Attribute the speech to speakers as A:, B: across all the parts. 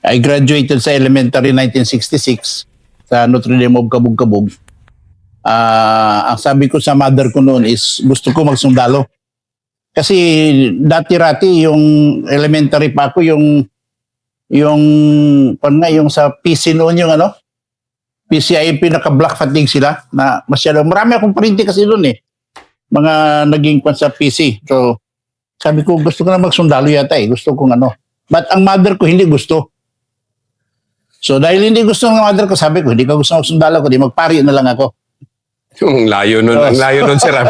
A: I graduated sa elementary 1966 sa Notre Dame of Kabug-Kabug. Ang sabi ko sa mother ko noon is gusto ko magsundalo. Kasi dati-rati yung elementary pa ako, yung sa PC noon, yung PCIP, naka-black fatigue sila na masyado. Marami akong printing kasi doon mga naging sa PC. So sabi ko gusto ko na magsundalo yata gusto kong But ang mother ko hindi gusto. So dahil hindi gusto ng mother ko, sabi ko hindi ko gusto magsundalo ko, di magpari na lang ako.
B: Ang layo nun, si Ram.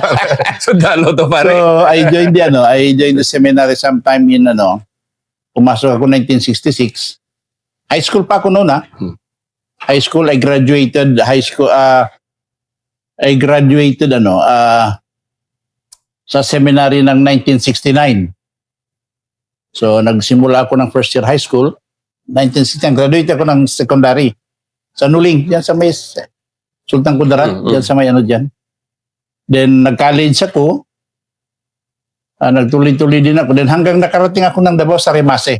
B: Sundalo to pare.
A: So I joined the seminary sometime in pumasok ako 1966. High school pa ako noon High school, I graduated sa seminary ng 1969. So nagsimula ako ng first year high school, 1969. Graduate ako ng secondary sa Nuling, diyan sa may Sultan Kudarat, diyan sa may dyan. Then nag-college ako, nagtuloy-tuloy din ako. Then hanggang nakarating ako ng Davao sa Remase.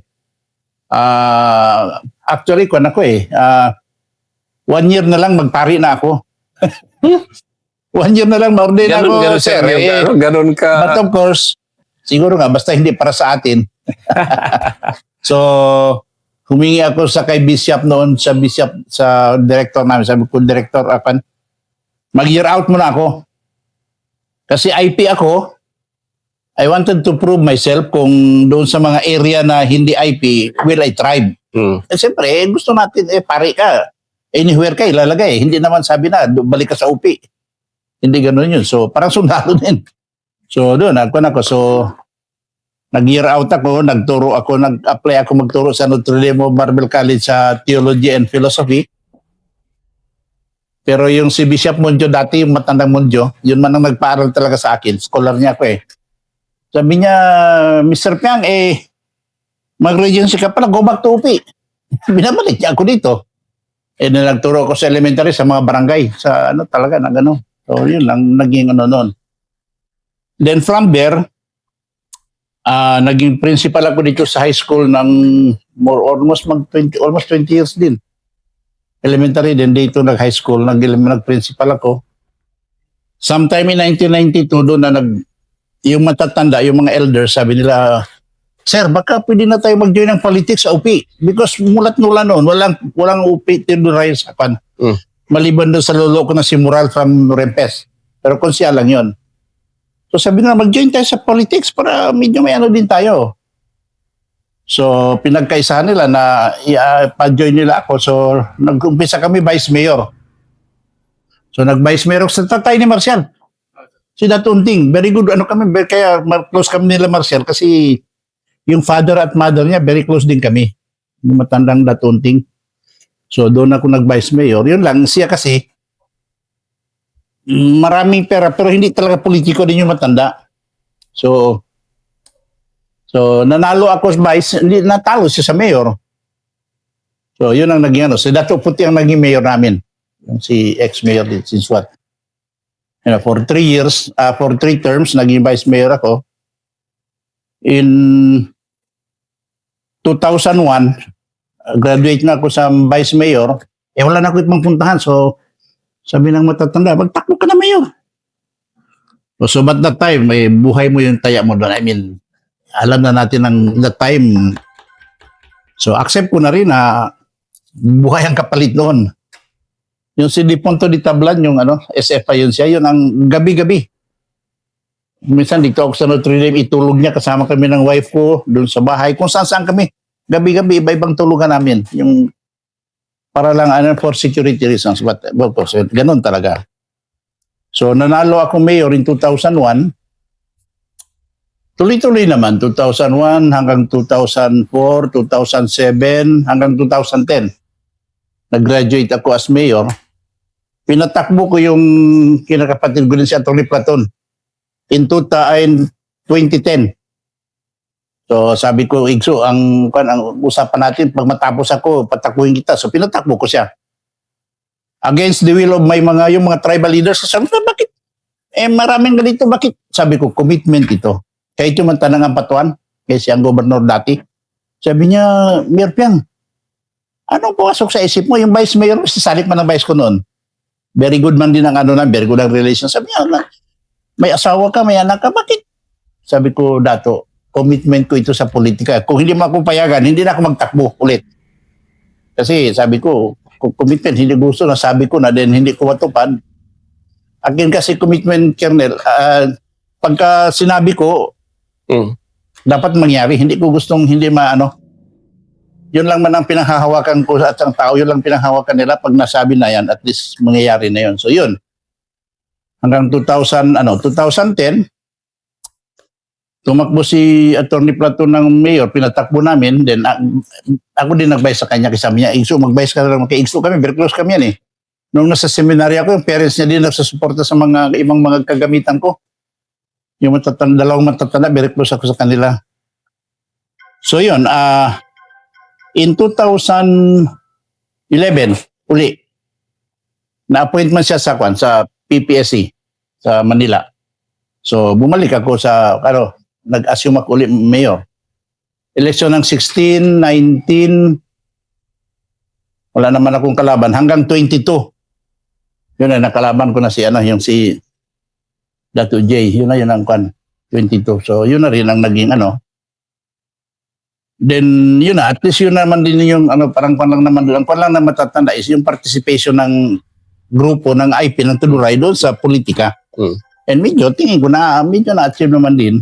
A: Actually, 1 year na lang magpari na ako. 1 year na lang ma-ordain ako.
B: Ganun, sir. Ganun ka.
A: But of course, siguro nga, basta hindi para sa atin. So, humingi ako sa kay Bishop noon, sa director namin. Sabi ko, Director, mag-year out muna ako. Kasi IP ako, I wanted to prove myself kung doon sa mga area na hindi IP, will I thrive? Siyempre, gusto natin, pare ka. Anywhere ka, ilalagay. Hindi naman sabi na, balik ka sa UP. Hindi ganoon yun. So, parang sundalo din. So, doon, So, nag-year out ako, nag-apply ako magturo sa Notre Dame of Marbel College sa Theology and Philosophy. Pero yung si Bishop Monjo dati, yung matandang Monjo, yun man ang nagpaaral talaga sa akin. Scholar niya ako Sabi niya, Mr. Piang, mag-regency ka pala, go back to UP. Binabalik niya ako dito. Nagturo ko sa elementary sa mga barangay. Sa talaga, na gano'n. So, yun lang, naging noon. Then from there, naging principal ako dito sa high school ng almost 20 years din. Elementary, then dito nag-high school, nag-principal ako. Sometime in 1992, doon na yung matatanda, yung mga elders, sabi nila, Sir, baka pwede na tayo mag-join ng politics sa UP. Because mulat-nula noon, walang UP tinurayan sa kan. Maliban doon sa lolo ko na si Moral from Rempes. Pero konsya lang yun. So sabi na, mag-join tayo sa politics para medyo may din tayo. So pinagkaisahan nila na pa-join nila ako. So nag-umpisa kami vice mayor. So nag-vice mayor sa tatay ni Marcial. Si Datunting, very good kami, kaya close kami nila Marcial kasi yung father at mother niya, very close din kami. Yung matandang Datunting. So doon ako nag-vice mayor. Yun lang, siya kasi maraming pera pero hindi talaga politiko din yung matanda. So nanalo ako sa vice, hindi natalo siya sa mayor. So yun ang naging Si Dato Puti ang naging mayor namin. Yung si ex-mayor din, si Swat. For 3 years, for 3 terms, naging vice mayor ako. In 2001, graduate na ako sa vice mayor. Wala na ako itong puntahan. So, sabi ng matatanda, magtakbo ka na mayor. So, but that time, may buhay mo yung taya mo doon. I mean, alam na natin ng that time. So, accept ko na rin na buhay ang kapalit doon. Yung si Diponto di Tablan, yung SFA yun siya, yun ang gabi-gabi. Minsan dito ako sa Notre Dame, itulog niya kasama kami ng wife ko doon sa bahay. Kung saan-saan kami, gabi-gabi, iba-ibang tulugan namin. Yung para lang for security reasons. But ganun talaga. So nanalo ako mayor in 2001. Tuloy-tuloy naman, 2001 hanggang 2004, 2007, hanggang 2010. Nag-graduate ako as mayor. Pinatakbo ko yung kinakapatid ko din si Atty. Platon in 2010. So sabi ko, Igso, ang usapan natin, pag matapos ako, patakuhin kita. So pinatakbo ko siya. Against the will of yung mga tribal leaders. Sabi ko, bakit? Maraming ganito, bakit? Sabi ko, commitment ito. Kahit yung Tanang Patuan, kasi ang gobernador dati. Sabi niya, Mayor Piang, Anong pumasok sa isip mo? Yung vice mayor, si Salik man ang vice ko noon. Very good man din ang very good ang relation. Sabi niya, may asawa ka, may anak ka, bakit? Sabi ko, Dato, commitment ko ito sa politika. Kung hindi mo ako payagan, hindi na ako magtakbo ulit. Kasi sabi ko, kung commitment, hindi gusto na sabi ko na din, hindi ko matupad. Again kasi commitment, Colonel, pagka sinabi ko, dapat mangyari. Hindi ko gustong hindi yun lang man ang pinanghahawakan ko at ang tao, yun lang pinanghahawakan nila pag nasabi na yan, at least mangyayari na yun. So yun. Hanggang 2010, tumakbo si Attorney Plato ng mayor, pinatakbo namin, then ako din nag-vice sa kanya, kasi sabi niya, Igso, mag-vice ka na lang, kay Igso kami, very close kami yan eh. Nung nasa seminary ako, yung parents niya din nagsusuporta sa mga ibang mga kagamitan ko. Yung dalawang matatanda, very close ako sa kanila. So yun, in 2011, uli, na-appointment siya sa PPSC sa Manila. So bumalik ako nag-assume ako uli mayor. Election ng 16, 19, wala naman akong kalaban hanggang 22. Yun na nakalaban ko na yung si Dato J. Yun ang 22. So yun na rin ang naging Then yun na, at least yun naman din yung parang lang naman doon. Ang lang na matatanda is yung participation ng grupo ng IP ng Tuduray doon sa politika. And tingin ko medyo na-achieve naman din.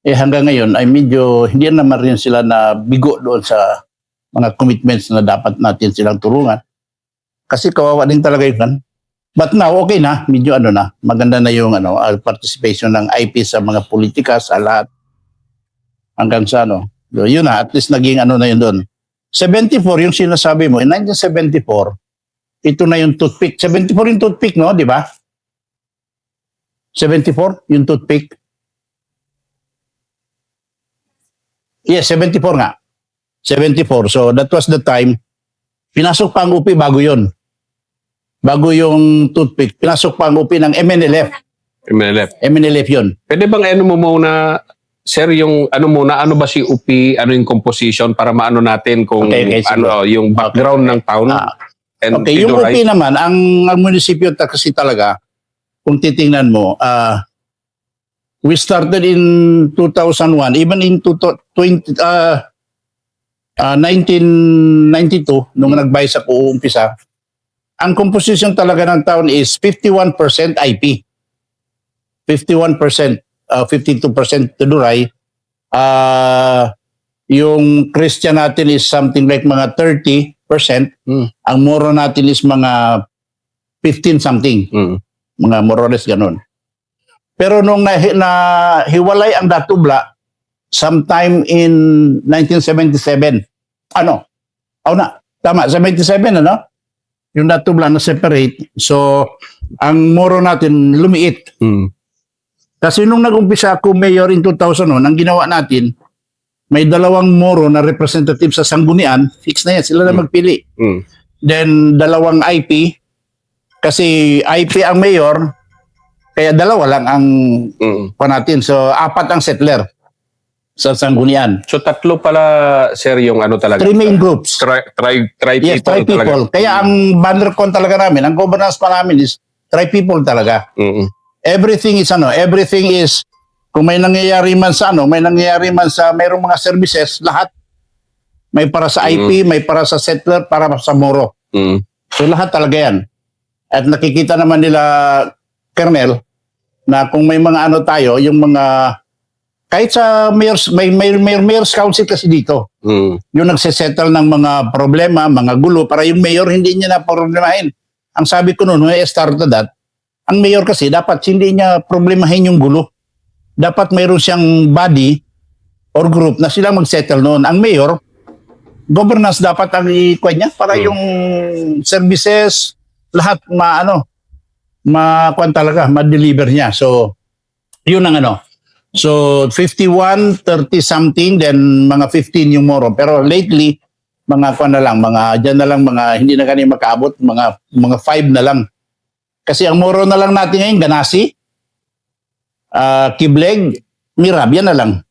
A: Hanggang ngayon ay medyo hindi naman rin sila na bigo doon sa mga commitments na dapat natin silang tulungan. Kasi kawawa din talaga yun. But now, okay na. Medyo maganda na yung participation ng IP sa mga politika, sa lahat. Hanggang sa yun na, at least naging na yun doon. 74, yung sinasabi mo, in 1974, ito na yung toothpick. 74 yung toothpick, no? Di ba? 74, yung toothpick. Yes, 74 nga. 74. So, that was the time. Pinasok pa ang UP bago yun. Bago yung toothpick. Pinasok pa ang UP ng MNLF. MNLF yun.
B: Pwede bang mo muna, sir, yung ano ba si UP, yung composition para maano natin kung yung background ng town?
A: Okay, yung UP naman, ang munisipyo kasi talaga, kung titingnan mo, we started in 2001, even in 1992, nung nag-vice ako umpisa, ang composition talaga ng town is 51% IP. 51%, 52% Tuduray. Yung Christian natin is something like mga 30%. Ang Moro natin is mga 15 something. Mga more or less ganun. Pero nung nahiwalay ang Datubla, sometime in 1977, tama, 77, yung Datubla na separate. So, ang Moro natin lumiit. Kasi nung nag-umpisa ako mayor in 2001, ang ginawa natin, may dalawang Moro na representative sa Sanggunian, fix na yan, sila na magpili. Then, dalawang IP, kasi IP ang mayor, kaya dalawa lang ang natin. So, 4 ang settler sa Sanggunian.
B: So, 3 pala, sir, yung talaga?
A: 3 main groups.
B: Tri-people
A: yes, tri-people.
B: talaga.
A: Kaya ang bannercon talaga namin, ang governance pa namin is tri-people talaga. Everything is, kung may nangyayari man sa mayroong mga services, lahat. May para sa IP, may para sa settler, para sa Moro. So, lahat talaga yan. At nakikita naman nila, Colonel, na kung may mga tayo, yung mga, kahit sa mayor's council kasi dito, yung nagsisettle ng mga problema, mga gulo, para yung mayor hindi niya na problemahin. Ang sabi ko noon, when I started that, ang mayor kasi dapat hindi niya problemahin yung gulo. Dapat mayroon siyang body or group na sila magsettle noon. Ang mayor, governance dapat ang ikuha niya para yung services, lahat ma-deliver niya. So, yun ang So, 51, 30 something, then mga 15 yung Moro. Pero lately, dyan na lang, hindi na kanina makaabot, mga 5 na lang. Kasi ang Moro na lang natin ngayon, Ganasi, Kibleg, Mirab, yan na lang.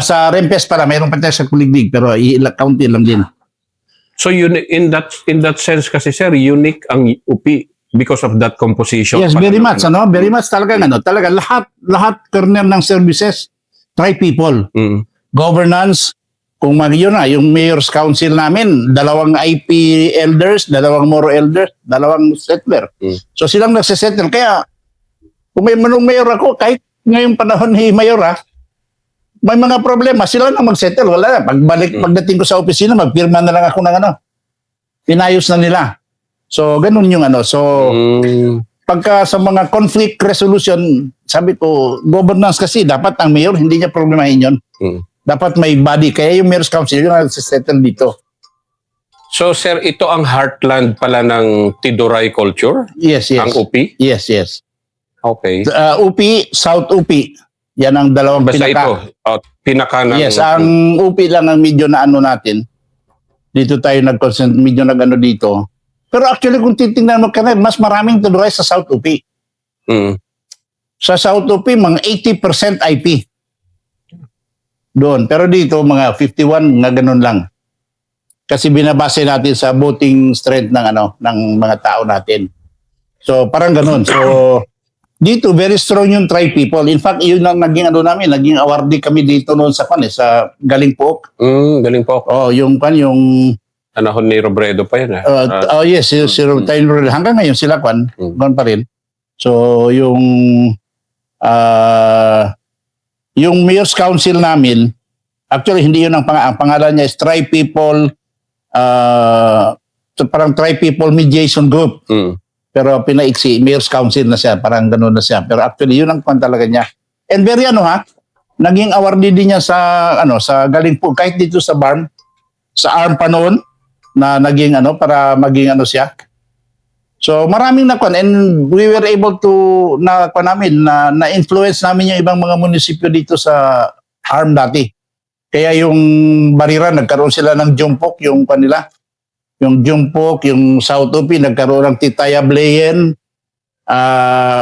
A: Sa Rempes pala, mayroon pa tayo sa Kuliglig, pero i-county lang din.
B: So in that sense kasi sir, unique ang UP because of that composition.
A: Yes, very much. Very much talaga. Talaga lahat kernel ng services, try people.
B: Mm.
A: Governance, kung yun na, yung Mayor's Council namin, 2 IP elders, 2 Moro elders, 2 settler.
B: Mm.
A: So silang nagsisettle. Kaya, kung may manong mayor ako, kahit ngayong panahon ni mayor may mga problema, sila na mag-settle. Wala na. Pagdating ko sa opisina, magpirma na lang ako ng pinayos na nila. So, ganun yung So, pagka sa mga conflict resolution, sabi ko, governance kasi, dapat ang mayor, hindi niya problemahin yun.
B: Mm.
A: Dapat may body. Kaya yung mayor's council, yun ang settle dito.
B: So sir, ito ang heartland pala ng Tiduray culture?
A: Yes.
B: Ang UP?
A: Yes.
B: Okay.
A: UP, South UP. Yan ang 2
B: Basta
A: pinaka.
B: ito, pinaka ng...
A: Yes, ang UP lang ang medyo na natin. Dito tayo nag-consent, medyo dito. Pero actually, kung titingnan mo mas maraming Tiduray sa South UP.
B: Mm.
A: Sa South UP, mga 80% IP. Doon. Pero dito, mga 51, ganun lang. Kasi binabase natin sa voting strength ng mga tao natin. So, parang ganun. So, dito, very strong yung tri people. In fact, yun ang naging namin, naging awardee kami dito noon sa sa Galing Pook.
B: Galing po.
A: Oh, yung
B: Anahon ni Robredo pa yun.
A: Yes, si Robredo. Hanggang ngayon sila ganun pa rin. So, yung Mayor's Council namin, actually hindi yun ang pangalan niya is Tri People, parang Tri People Mediation Group.
B: Mm.
A: Pero pinaiksi, Mayor's Council na siya, parang gano'n na siya. Pero actually, yun ang talaga niya. And very naging awardee din niya sa Galing po, kahit dito sa BARM, sa ARM pa noon, na naging para maging siya. So maraming and we were able to, na-influence namin yung ibang mga munisipyo dito sa ARM dati. Kaya yung Barira, nagkaroon sila ng Jumpok, yung kanila. Yung Jumpok, yung South UP, nagkaroon ng Titaya Blayen,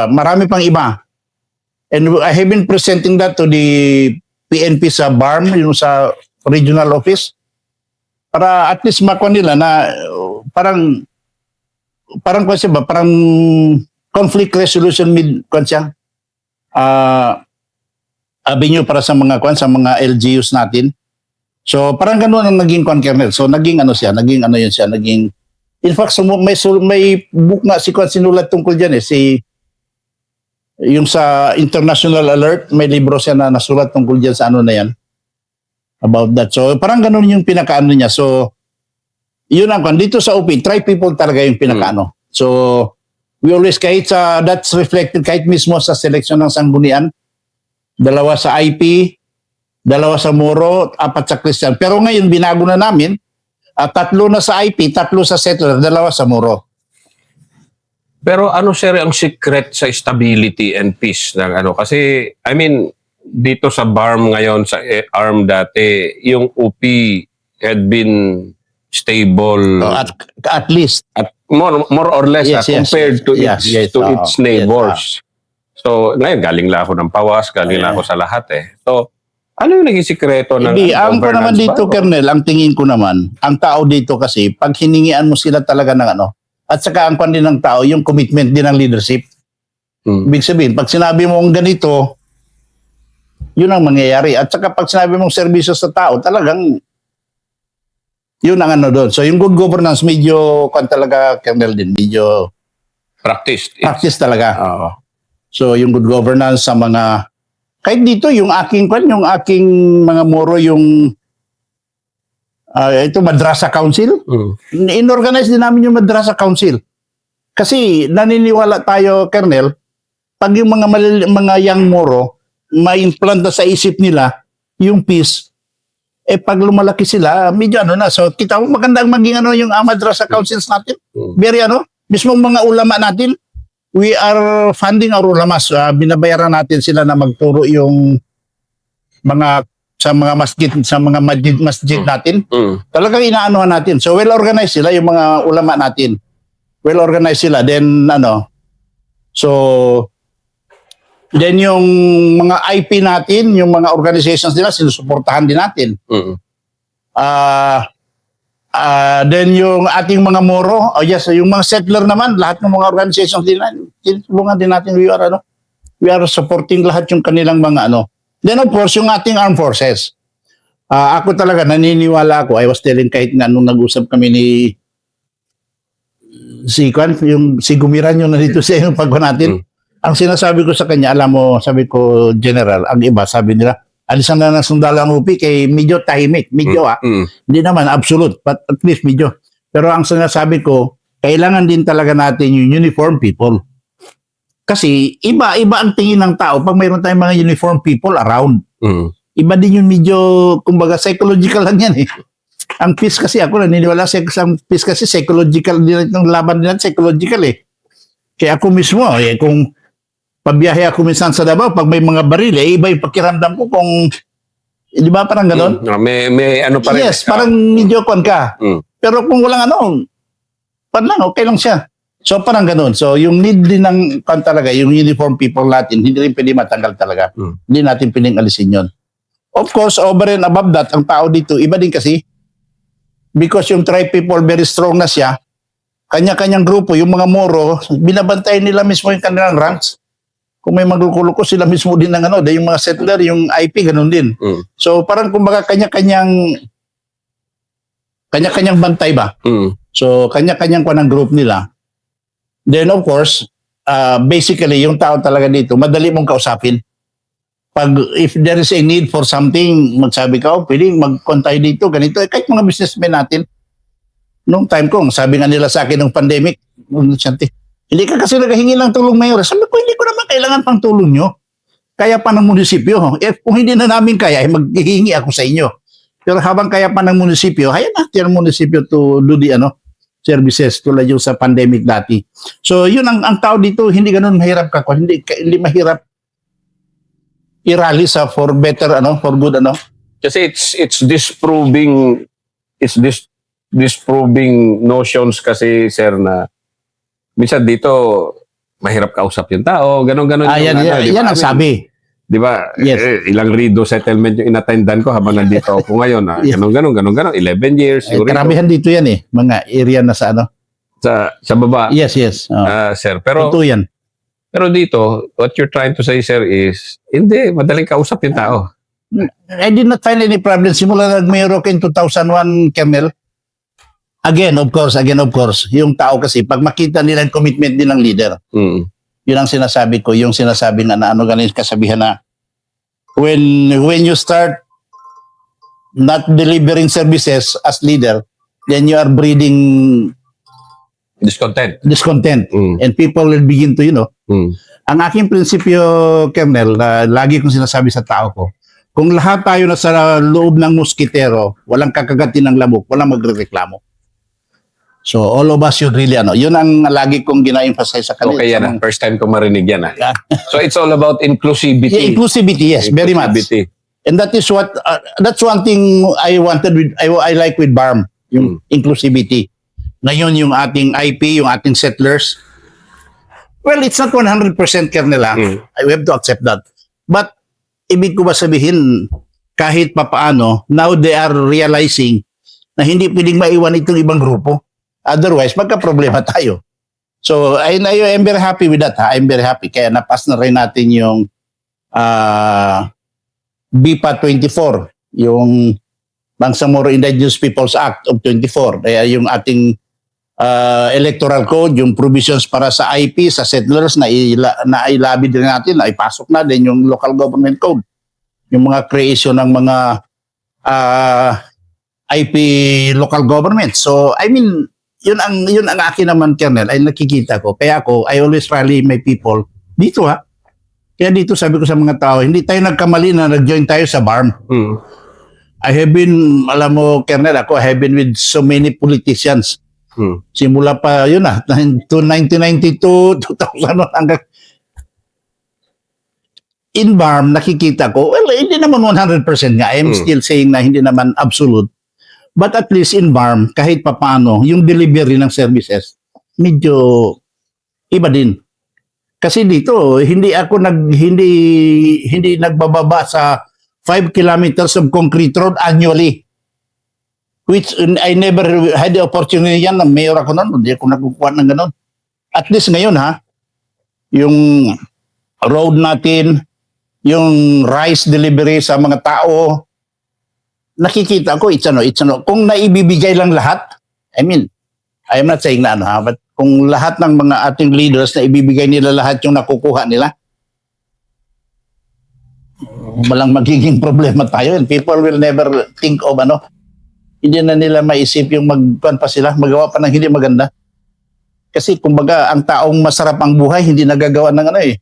A: marami pang iba. And I have been presenting that to the PNP sa BARM, yung sa regional office, para at least makuha nila na parang conflict resolution avenue para sa mga LGUs natin. So parang ganoon ang naging kernel. So naging in fact may book nga sinulat tungkol diyan yung sa international alert, may libro siya na nasulat tungkol diyan sa na yan about that. So parang ganoon yung pinakaano niya. So yun ang dito sa UP, try people talaga yung pinakaano. So we always that's reflected kahit mismo sa selection ng sanggunian, 2 sa IP, 2 sa Moro, 4 sa Christian. Pero ngayon, binago na namin, 3 na sa IP, 3 sa settler, 2 sa Moro.
B: Pero sir, ang secret sa stability and peace ng Kasi, dito sa BARM ngayon, sa ARM dati, yung UP had been stable.
A: At least.
B: At more or less compared to its neighbors. So, ngayon, galing lang ako ng Pawas, galing lang ako sa lahat So, ano yung naging sikreto ng
A: ang ko naman dito, Kernel, ang tingin ko naman, ang tao dito kasi, pag hiningian mo sila talaga ng at saka ang din ng tao, yung commitment din ng leadership. Ibig sabihin, pag sinabi mo ganito, yun ang mangyayari. At saka pag sinabi mong serbisyo sa tao, talagang yun ang doon. So yung good governance, medyo talaga, Kernel din, medyo
B: practice
A: talaga. So yung good governance sa mga kahit dito yung aking mga Moro yung ito Madrasa Council. Inorganize din namin yung Madrasa Council. Kasi naniniwala tayo, Kernel, pag yung mga young Moro ma-implant na sa isip nila yung peace, pag lumalaki sila, medyo So kita mo magandang maging yung Madrasa Councils natin. Very mismong mga ulama natin, we are funding our ulamas. Binabayaran natin sila na magturo yung sa mga masjid natin. Talagang inaanohan natin. So well organized sila yung mga ulama natin. Well organized sila. Then then yung mga IP natin, yung mga organizations nila sinusuportahan din natin. Then yung ating mga Moro, yes, yung mga settler naman, lahat ng mga organizations din, tinulungan din natin, we are supporting lahat yung kanilang mga ano. Then of course, yung ating armed forces. Ako talaga, naniniwala ako, I was telling kahit nga nung nag-usap kami ni si Gumiran yung nandito sa yung pagwa natin. Ang sinasabi ko sa kanya, alam mo, sabi ko, General, ang iba, sabi nila, alisan na ng sundalo ang UP kay medyo tahimik. Medyo hindi naman absolute, but at least medyo. Pero ang sinasabi ko, kailangan din talaga natin yung uniform people. Kasi iba ang tingin ng tao pag mayroon tayong mga uniform people around. Iba din yung medyo, kumbaga, psychological lang yan eh. Ang peace kasi, ako naniniwala sa peace kasi psychological din, yung laban din psychological eh. Kaya ako mismo, kung pabiyahe ako minsan sa Davao, pag may mga baril, iba yung pakiramdam ko kung, di ba parang gano'n?
B: May ano pa rin.
A: Yes, parang medyo kon ka. Pero kung walang ano, lang, okay lang siya. So parang gano'n. So yung need din ng talaga, yung uniform people natin, hindi rin pwede matanggal talaga. Hindi natin piling alisin yun. Of course, over and above that, ang tao dito, iba din kasi, because yung tribe people very strong na siya, kanya-kanyang grupo, yung mga Moro, binabantayan nila mismo yung kanilang ranks. Kung may magluko-luko, sila mismo din ng ano, yung mga settler, yung IP, ganun din. So parang kumbaga kanya-kanyang bantay ba? So kanya-kanyang kwa ng group nila. Then of course, basically, yung tao talaga dito, madali mong kausapin. If there is a need for something, magsabi ka, pwedeng mag-contact dito, ganito. Kahit mga businessmen natin, nung time ko, sabi nga nila sa akin nung pandemic, hindi ka kasi naghahingi ng tulong, Mayor. Sabi ko, hindi ko naman kailangan pang tulong nyo. Kaya pa ng munisipyo. Kung hindi na namin kaya, maghihingi ako sa inyo. Pero habang kaya pa ng munisipyo, hayaan natin ang munisipyo to do the services tulad yung sa pandemic dati. So, yun ang tao dito, hindi ganun mahirap ka. Hindi mahirap i-rally sa for better for good
B: Kasi it's disproving notions kasi, sir, na minsan dito mahirap kausap yung tao, ganun
A: yan ang sabi.
B: Di ba?
A: Yes.
B: Ilang Rido settlement yung inattendan ko habang nandito ako ngayon. Ganun. 11 years.
A: Karamihan dito yan eh. Mga area na sa
B: sa baba.
A: Yes.
B: Sir. Pero
A: ito yan.
B: Pero dito, what you're trying to say, sir, is hindi, madaling kausap yung tao.
A: I did not find any problem. Simula nag-mayor ako in 2001, Colonel. Again, of course, yung tao kasi, pag makita nila yung commitment din ng leader, yun ang sinasabi ko, yung sinasabi na ganin kasabihan na, when you start not delivering services as leader, then you are breeding discontent. And people will begin to, Ang aking prinsipyo, Colonel, na lagi kong sinasabi sa tao ko, kung lahat tayo na sa loob ng muskitero, walang kakagatin ng lamok, walang magrereklamo. So, all of us should really, yun ang lagi kong gina-emphasize sa kanila.
B: Okay yan, first time ko marinig yan. So, it's all about inclusivity.
A: Yeah, inclusivity, yes, very much. And that is what, that's one thing I wanted I like with BARM, yung inclusivity. Ngayon yung ating IP, yung ating settlers, well, it's not 100% Colonel. We have to accept that. But, ibig ko ba sabihin, kahit papaano, now they are realizing na hindi pwedeng maiwan itong ibang grupo. Otherwise, magka-problema tayo. So, I'm very happy with that. I'm very happy. Kaya napas na rin natin yung BIPA 24, yung Bangsamoro Indigenous Peoples Act of 24. Kaya yung ating electoral code, yung provisions para sa IP, sa settlers na ilabi din natin, na ipasok na din yung local government code. Yung mga creation ng mga IP local government. So, I mean, yun ang akin naman, Colonel, ay nakikita ko. Kaya I always rally my people dito Kaya dito sabi ko sa mga tao, hindi tayo nagkamali na nag-join tayo sa BARM. I have been, alam mo, Colonel, I have been with so many politicians. Simula pa yun 1992, 2001 hanggang in BARM, nakikita ko, well, hindi naman 100% nga. I'm still saying na hindi naman absolute. But at least in BARM, kahit papaano, yung delivery ng services, medyo iba din. Kasi dito, hindi nagbababa sa 5 kilometers of concrete road annually. which I never had the opportunity yan na mayor ako noon. Hindi ako nagkukuha ng ganon. At least ngayon ha, yung road natin, yung rice delivery sa mga tao, nakikita ko, it's ano. Kung naibibigay lang lahat, I mean, I am not saying na ano ha, but kung lahat ng mga ating leaders na ibibigay nila lahat yung nakukuha nila, walang magiging problema tayo. And people will never think of ano, hindi na nila maisip yung magpan pa sila, magawa pa ng hindi maganda. Kasi kumbaga, ang taong masarap ang buhay, hindi nagagawa ng ano eh.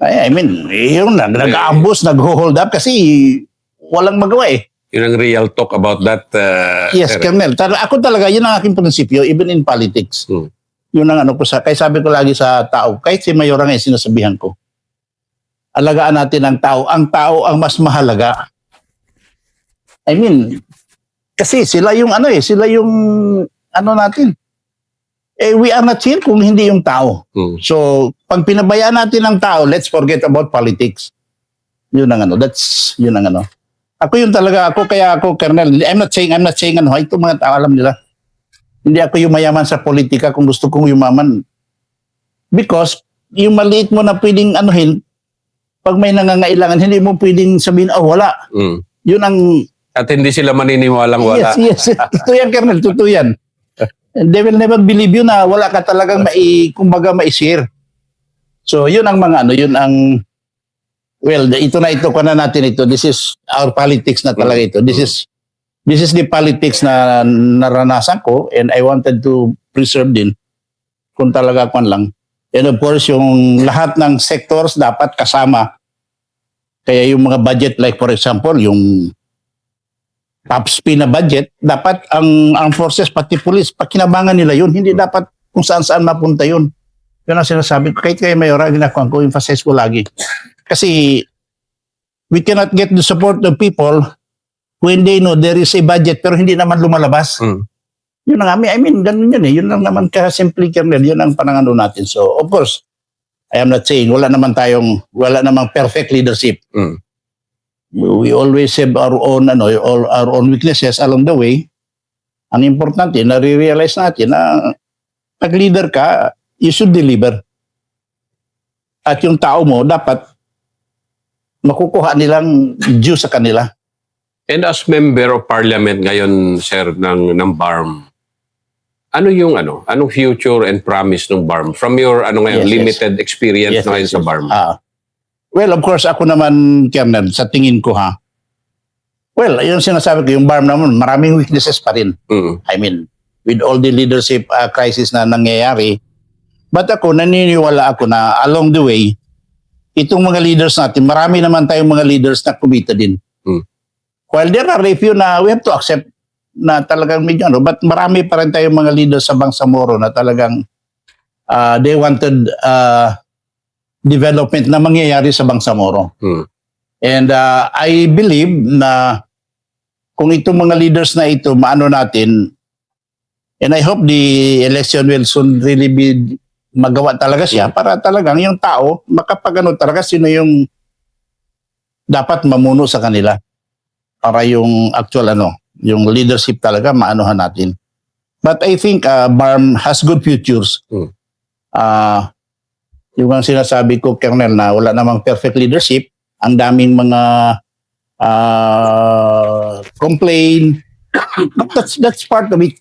A: I mean, yun na, nag-aambus, nag-hold up kasi walang magawa eh.
B: Yun ang real talk about that.
A: Yes,
B: sir.
A: Colonel. Ako talaga, yun ang aking prinsipyo, even in politics. Yun ang ano ko kaya sabi ko lagi sa tao, kahit si Mayor ang sinasabihan ko, alagaan natin ang tao. Ang tao ang mas mahalaga. I mean, kasi sila yung ano eh, sila yung ano natin. We are not here kung hindi yung tao. So, pag pinabayaan natin ang tao, let's forget about politics. Yun ang ano, yun ang ano. Ako yun talaga, kaya ako, Colonel, I'm not saying ano, ito mga tao, alam nila. Hindi ako yumayaman sa politika kung gusto kong yumaman. Because, yung maliit mo na pwedeng anuhin, pag may nangangailangan, hindi mo pwedeng sabihin, wala. Yun ang...
B: At hindi sila maniniwalang wala.
A: Yes. Totoo yan, Colonel, totoo yan. They will never believe you na wala ka talagang kumbaga ma-share. So, yun ang mga ano, yun ang... Well, ito na natin ito. This is our politics na talaga ito. This is the politics na naranasan ko and I wanted to preserve din kung talaga kung lang. And of course, yung lahat ng sectors dapat kasama. Kaya yung mga budget, like for example, yung top speed na budget, dapat ang armed forces, pati police, pakinabangan nila yun. Hindi dapat kung saan-saan mapunta yun. Yun ang sinasabi ko. Kahit kaya Mayora, ginagawa ko, emphasize ko lagi. Kasi we cannot get the support of people when they know there is a budget pero hindi naman lumalabas. Yun ang I mean, ganun yun eh. Yun lang naman ka-simple, Colonel. Yun ang panangano natin. So, of course, I am not saying wala namang perfect leadership. We always have our own weaknesses along the way. Ang importante, na-realize natin na pag leader ka, you should deliver. At yung tao mo, dapat makukuha nilang due sa kanila.
B: And as member of parliament ngayon, sir, ng BARM, anong future and promise ng BARM from your limited experience na ngayon sa BARM?
A: Well, of course, ako naman, Colonel, sa tingin ko well, yung sinasabi ko, yung BARM naman, maraming weaknesses pa rin. I mean, with all the leadership crisis na nangyayari, but ako, naniniwala ako na along the way, itong mga leaders natin, marami naman tayong mga leaders na kumita din. While there are a few na we have to accept na talagang medyo but marami pa rin tayong mga leaders sa Bangsamoro na talagang they wanted development na mangyayari sa Bangsamoro. And I believe na kung itong mga leaders na ito, maano natin, and I hope the election will soon really be magawa talaga siya para talagang yung tao makapagano talaga sino yung dapat mamuno sa kanila para yung actual yung leadership talaga maanuhan natin. But I think BARM has good futures. Yung ang sinasabi ko, Colonel, na wala namang perfect leadership, ang daming mga complain. But that's part of it.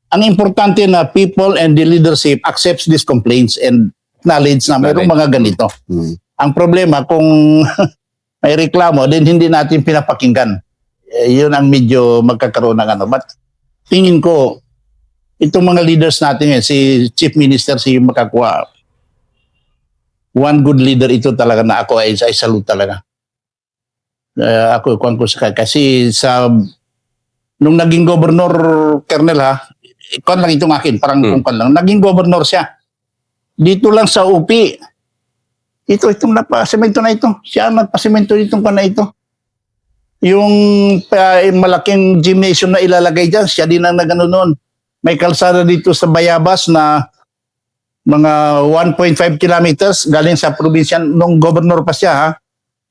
A: Ang importante na people and the leadership accepts these complaints and acknowledge na mayroong mga ganito. Ang problema kung may reklamo, then hindi natin pinapakinggan. Yun ang medyo magkakaroon ng But tingin ko, itong mga leaders natin, si Chief Minister, si Makakuha, one good leader ito talaga na ako ay salute talaga. Ako, kasi nung naging gobernador, Colonel ikon lang itong akin, parang kung lang. Naging gobernador siya. Dito lang sa UP. Itong napasemento na ito. Siya nagpasemento ditong na ito. Yung malaking gymnasium na ilalagay dyan, siya din ang nagano noon. May kalsada dito sa Bayabas na mga 1.5 kilometers galing sa probinsya nung gobernador pa siya.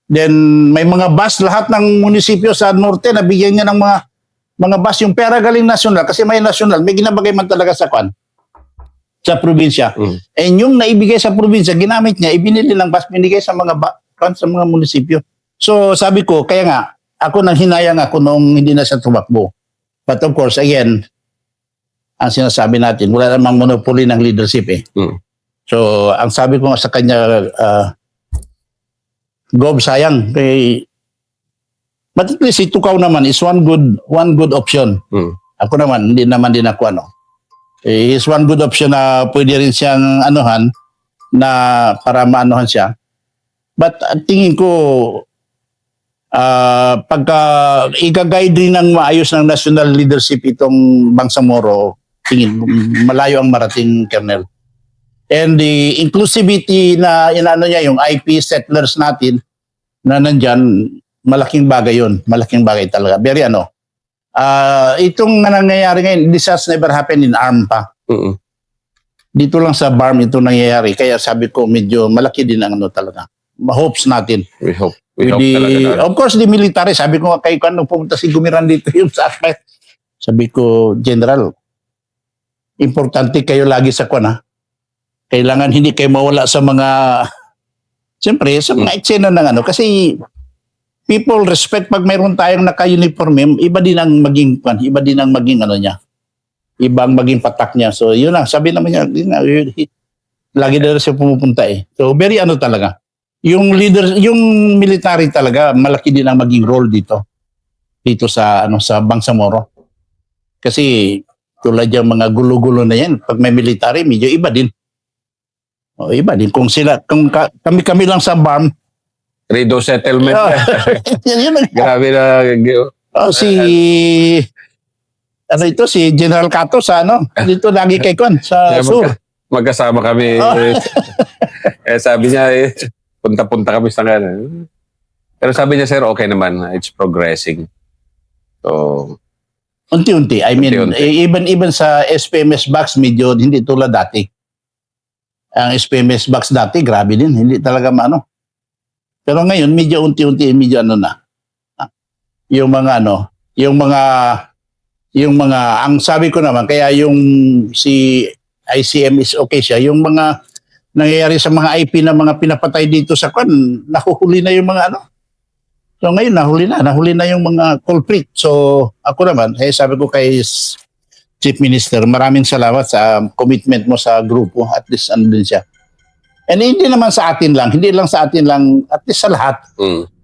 A: Then may mga bus, lahat ng munisipyo sa norte, nabigyan niya ng mga Mga bus, yung pera galing national, kasi may national, may ginabagay man talaga sa kwan, sa probinsya. And yung naibigay sa probinsya, ginamit niya, ibinili ng bus, binigay sa mga sa mga munisipyo. So sabi ko, kaya nga, ako nang hinayang ako noong hindi na siya tumakbo. But of course, again, ang sinasabi natin, wala namang monopoly ng leadership eh. So, ang sabi ko nga sa kanya, Gob, sayang. But at least itukaw naman is one good option. Ako naman, hindi naman din ako ano. Is one good option na pwede rin siyang anuhan na para maanuhan siya. But tingin ko, pagka i-guide din ng maayos ng national leadership itong Bangsamoro, tingin malayo ang marating, Colonel. And the inclusivity na inano niya, yung IP settlers natin na nandyan, malaking bagay yun. Malaking bagay talaga. Very ano. Itong nangyayari ngayon, this has never happened in ARM pa. Dito lang sa BARM ito nangyayari. Kaya sabi ko, medyo malaki din ang ano talaga. Hopes natin.
B: We hope. We
A: With
B: hope talaga.
A: of course, the military, sabi ko kay kung pumunta si Gumiran dito yung sa aspect. Sabi ko, General, importante kayo lagi sa kwan ha. Kailangan hindi kayo mawala sa mga, siyempre, sa mga eksena ng ano. Kasi people respect pag mayroon tayong naka-uniform, iba din ang maging kwan, iba din ang maging ano niya. Ibang maging patak niya. So, yun lang. Sabi naman niya, lagi na siya pumupunta eh. So, very ano talaga. Yung leader, yung military talaga, malaki din ang maging role dito. Dito sa ano sa Bangsamoro. Kasi tulad yung mga gulo-gulo na yan, pag may military, medyo iba din. O iba din kung sila, kung kami lang sa BARM.
B: Redo settlement.
A: Yun.
B: Grabe na.
A: Si General Cato sa ano, dito lagi kay Kwan sa Sur.
B: Magkasama kami. Sabi niya, punta-punta kami sa kanan. Pero sabi niya, sir, okay naman. It's progressing. So,
A: unti-unti. I mean,
B: unti-unti.
A: even sa SPMS box, medyo hindi tulad dati. Ang SPMS box dati, grabe din. Hindi talaga maano. Pero ngayon, medyo unti-unti, medyo ano na. Yung mga ano, yung mga, ang sabi ko naman, kaya yung si ICM is okay siya, yung mga nangyayari sa mga IP na mga pinapatay dito sa kwan, nahuhuli na yung mga ano. So ngayon, nahuli na yung mga culprit. So ako naman, sabi ko kay Chief Minister, maraming salamat sa commitment mo sa grupo, at least ano din siya. And hindi naman sa atin lang, hindi lang sa atin lang, at least sa lahat,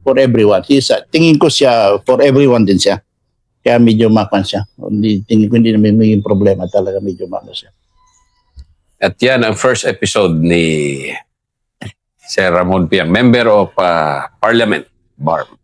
A: for everyone. Tingin ko siya, for everyone din siya. Kaya medyo makan siya. Tingin ko hindi naman may problema talaga, medyo makan siya.
B: at yan ang first episode ni Sir Ramon Piang, Member of Parliament, BARM.